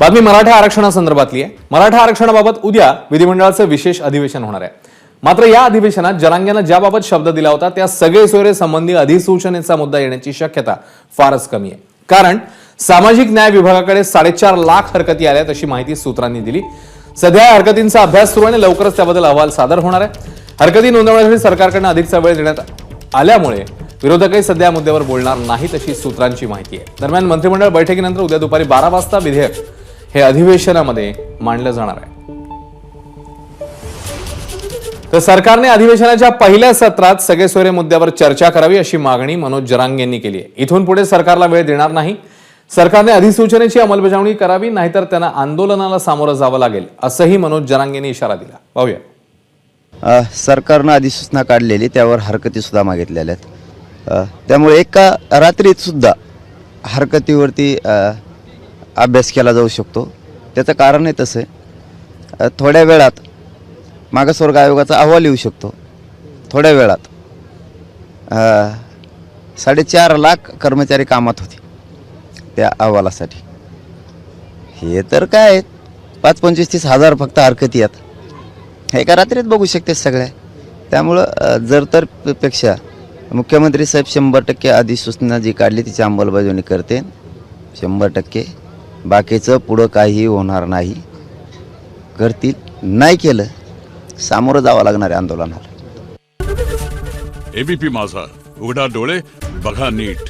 बातमी मराठा आरक्षणासंदर्भातली आहे। मराठा आरक्षणाबाबत उद्या विधिमंडळाचं विशेष अधिवेशन होणार आहे। मात्र या अधिवेशनात जरांगेनं ज्याबाबत शब्द दिला होता त्या सगळे सोयरे संबंधी अधिसूचनेचा मुद्दा येण्याची शक्यता फारच कमी आहे। कारण सामाजिक न्याय विभागाकडे 4.5 लाख हरकती आल्यात अशी माहिती सूत्रांनी दिली। सध्या या हरकतींचा अभ्यास सुरू आहे आणि लवकरच त्याबद्दल अहवाल सादर होणार आहे। हरकती नोंदवण्यासाठी सरकारकडून अधिकचा वेळ देण्यात आल्यामुळे विरोधकही सध्या या मुद्द्यावर बोलणार नाहीत अशी सूत्रांची माहिती आहे। दरम्यान मंत्रिमंडळ बैठकीनंतर उद्या दुपारी 12 वाजता विधेयक हे अधिवेशनामध्ये मांडलं जाणार आहे। तर सरकारने अधिवेशनाच्या पहिल्या सत्रात सगळे सोयरे मुद्द्यावर चर्चा करावी अशी मागणी मनोज जरांगे यांनी केली आहे। इथून पुढे सरकारला वेळ देणार नाही। सरकारने अधिसूचनेची अंमलबजावणी करावी, नाहीतर त्यांना आंदोलनाला सामोरं जावं लागेल असंही मनोज जरांगे यांनी इशारा दिला। पाहूया। सरकारनं अधिसूचना काढलेली, त्यावर हरकती सुद्धा मागितलेल्या आहेत। त्यामुळे एका रात्रीत सुद्धा हरकतीवरती अभ्यास केला जाऊ शकतो। त्याचं कारण आहे तसं थोड्या वेळात मागासवर्ग आयोगाचा अहवाल येऊ शकतो। थोड्या वेळात 4.5 लाख कर्मचारी कामात होते त्या अहवालासाठी। हे तर काय 25-30 हजार फक्त हरकती आहेत, एका रात्रीत बघू शकते सगळ्या। त्यामुळं जर तर पेक्षा मुख्यमंत्री साहेब 100% अधिसूचना जी काढली तिची अंमलबजावणी करते 100%। बाकीचं पुढं काही होणार नाही, करतील। नाही केलं सामोरं जावं लागणार आहे आंदोलनाला। एबीपी माझा, उघडा डोळे बघा नीट।